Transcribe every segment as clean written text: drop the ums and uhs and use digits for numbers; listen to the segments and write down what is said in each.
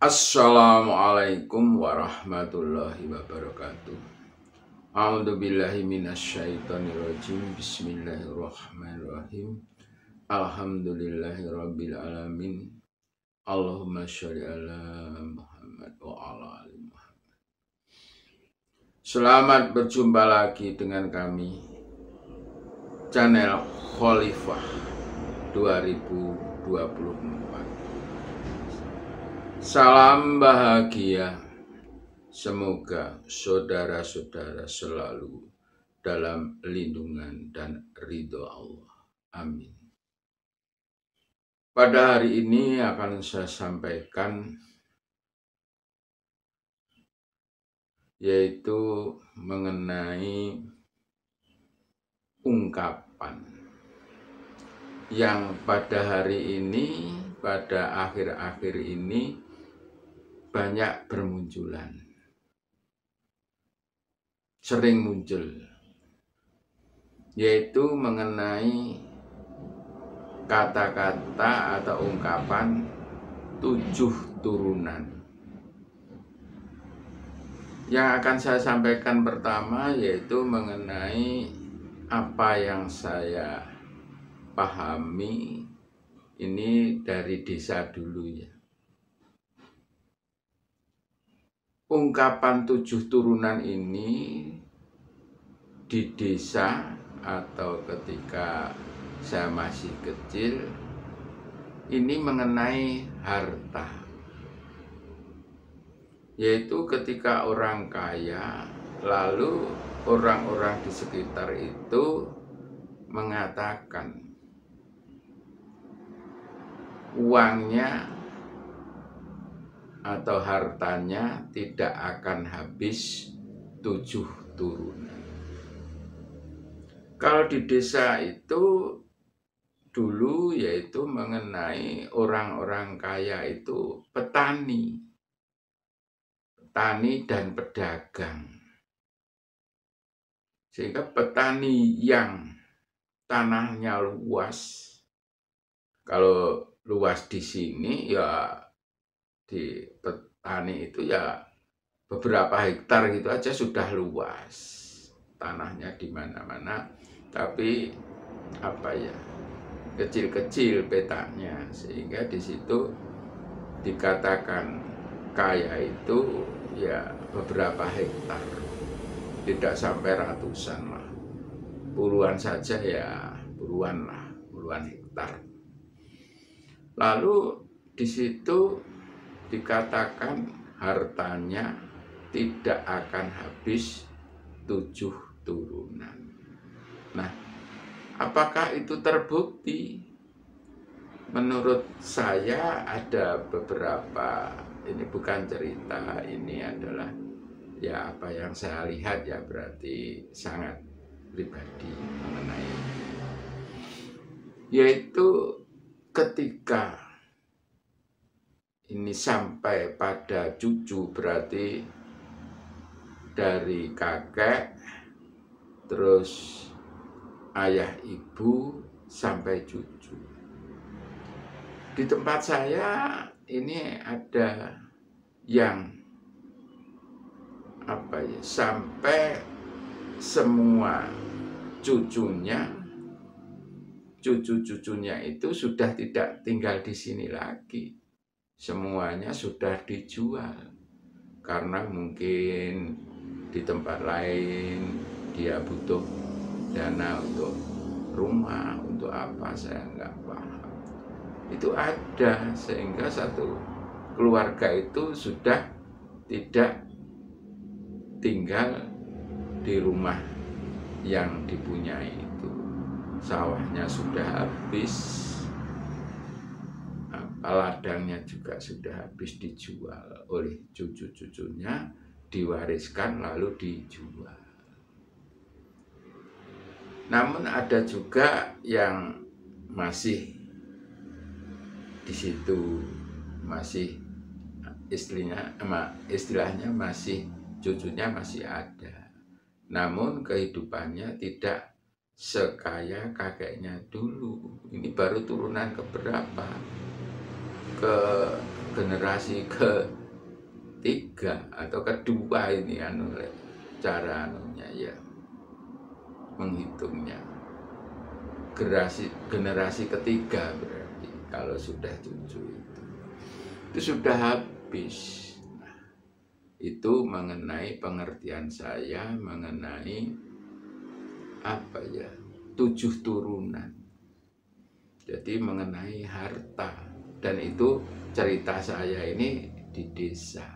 Assalamualaikum warahmatullahi wabarakatuh. A'udzu billahi minasyaitonirrajim. Bismillahirrahmanirrahim. Alhamdulillahi rabbil alamin. Allahumma sholli ala Muhammad wa ala ali Muhammad. Selamat berjumpa lagi dengan kami, channel Khalifah 2024. Salam bahagia. Semoga saudara-saudara selalu dalam lindungan dan ridho Allah. Amin. Pada hari ini akan saya sampaikan yaitu mengenai ungkapan yang pada hari ini, pada akhir-akhir ini banyak bermunculan, sering muncul, yaitu mengenai kata-kata atau ungkapan 7 turunan. Yang akan saya sampaikan pertama yaitu mengenai apa yang saya pahami ini dari desa dulu ya. Ungkapan 7 turunan ini di desa atau ketika saya masih kecil ini mengenai harta, yaitu ketika orang kaya lalu orang-orang di sekitar itu mengatakan uangnya atau hartanya tidak akan habis 7 turunan. Kalau di desa itu dulu yaitu mengenai orang-orang kaya itu petani dan pedagang. Sehingga petani yang tanahnya luas, kalau luas di sini ya di petani itu ya beberapa hektar gitu aja sudah luas tanahnya di mana-mana, tapi apa ya, kecil-kecil petanya, sehingga di situ dikatakan kaya itu ya beberapa hektar, tidak sampai ratusan lah, puluhan saja ya, puluhan hektar. Lalu di situ dikatakan hartanya tidak akan habis 7 turunan. Nah, apakah itu terbukti? Menurut saya ada beberapa, ini bukan cerita, ini adalah ya apa yang saya lihat ya, berarti sangat pribadi mengenai, yaitu ketika ini sampai pada cucu, berarti dari kakek terus ayah ibu sampai cucu. Di tempat saya ini ada yang apa ya, sampai semua cucu-cucunya itu sudah tidak tinggal di sini lagi. Semuanya sudah dijual karena mungkin di tempat lain dia butuh dana untuk rumah, untuk apa saya nggak paham. Itu ada, sehingga satu keluarga itu sudah tidak tinggal di rumah yang dipunyai itu. Sawahnya sudah habis, ladangnya juga sudah habis, dijual oleh cucu-cucunya, diwariskan lalu dijual. Namun ada juga yang masih di situ, masih istilahnya masih cucunya masih ada, namun kehidupannya tidak sekaya kakeknya dulu. Ini baru turunan keberapa? generasi ketiga atau kedua ini cara ya menghitungnya generasi ketiga, berarti kalau sudah 7 itu sudah habis. Nah, itu mengenai pengertian saya mengenai 7 turunan. Jadi mengenai harta, dan itu cerita saya ini di desa.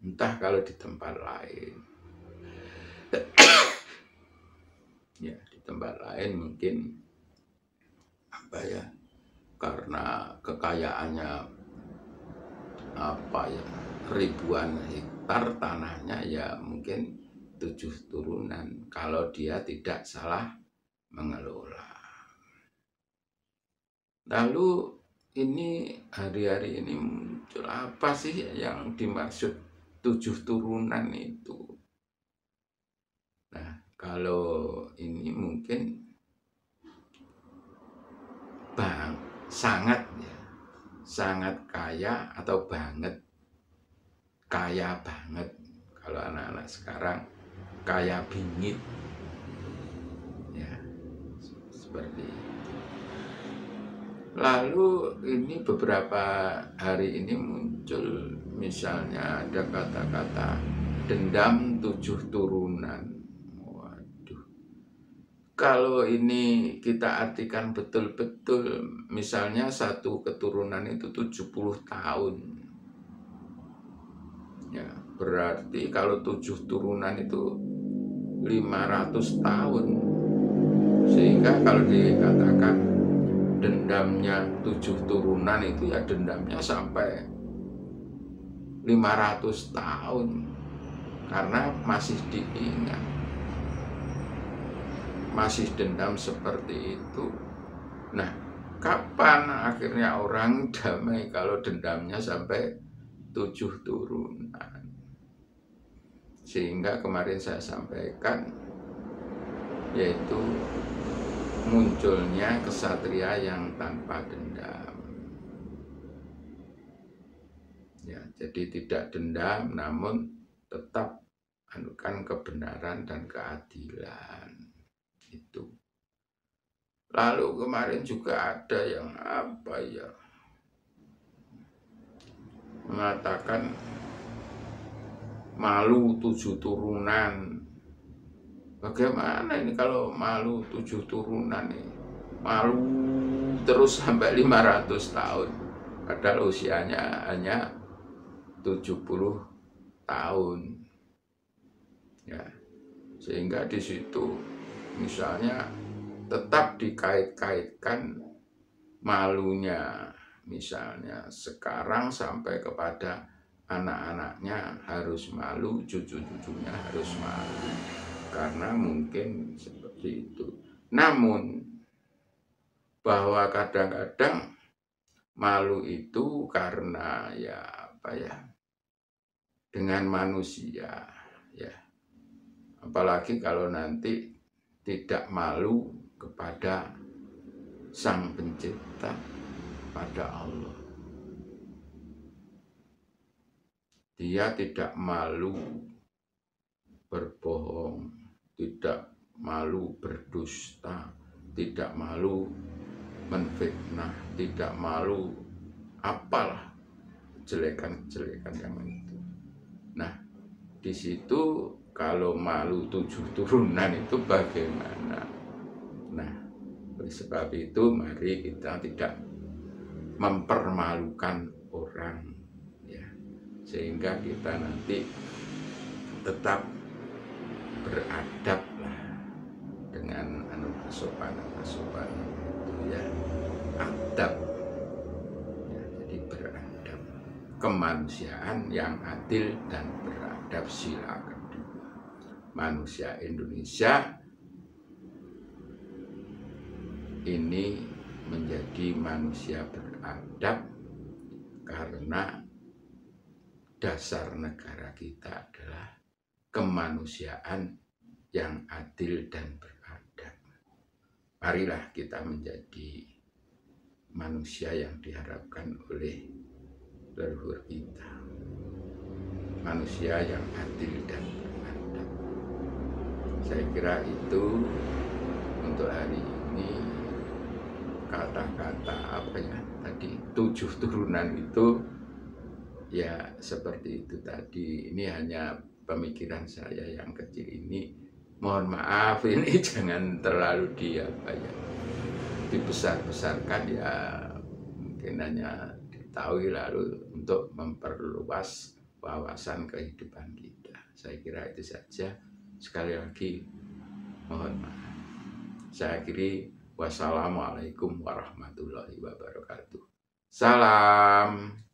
Entah kalau di tempat lain. Ya, di tempat lain mungkin karena kekayaannya ribuan hektar tanahnya, ya mungkin 7 turunan kalau dia tidak salah mengelola. Lalu ini hari-hari ini muncul apa sih yang dimaksud 7 turunan itu? Nah, kalau ini mungkin sangat kaya atau kaya banget. Kalau anak-anak sekarang kaya bingit, ya seperti itu. Lalu ini beberapa hari ini muncul, misalnya ada kata-kata dendam 7 turunan. Waduh, kalau ini kita artikan betul-betul, misalnya satu keturunan itu 70 tahun. Ya, berarti kalau 7 turunan itu 500 tahun. Sehingga kalau dikatakan dendamnya 7 turunan itu, ya dendamnya sampai 500 tahun. Karena masih diingat, masih dendam seperti itu. Nah, kapan akhirnya orang damai kalau dendamnya sampai 7 turunan? Sehingga kemarin saya sampaikan, yaitu munculnya kesatria yang tanpa dendam. Ya, jadi tidak dendam, namun tetap anukan kebenaran dan keadilan itu. Lalu kemarin juga ada yang mengatakan malu 7 turunan. Bagaimana ini kalau malu 7 turunan ini? Malu terus sampai 500 tahun. Padahal usianya hanya 70 tahun. Ya. Sehingga di situ misalnya tetap dikait-kaitkan malunya, misalnya sekarang sampai kepada anak-anaknya harus malu, cucu-cucunya harus malu, karena mungkin seperti itu. Namun bahwa kadang-kadang malu itu karena dengan manusia, ya. Apalagi kalau nanti tidak malu kepada Sang Pencipta, pada Allah. Dia tidak malu berbohong, tidak malu berdusta, tidak malu menfitnah, tidak malu apalah kejelekan-kejelekan yang itu. Nah, di situ kalau malu 7 turunan itu bagaimana? Nah, oleh sebab itu mari kita tidak mempermalukan orang, ya, sehingga kita nanti tetap beradab lah dengan kesopanan itu, ya, adab, ya, jadi beradab, kemanusiaan yang adil dan beradab, sila kedua. Manusia Indonesia ini menjadi manusia beradab karena dasar negara kita adalah kemanusiaan yang adil dan beradab. Marilah kita menjadi manusia yang diharapkan oleh leluhur kita, manusia yang adil dan beradab. Saya kira itu untuk hari ini. Kata-kata apa ya tadi, 7 turunan itu ya seperti itu tadi. Ini hanya pemikiran saya yang kecil ini. Mohon maaf ini jangan terlalu dibesar-besarkan ya, mungkin hanya diketahui lalu untuk memperluas wawasan kehidupan kita. Saya kira itu saja. Sekali lagi mohon maaf. Saya akhiri, wassalamualaikum warahmatullahi wabarakatuh. Salam.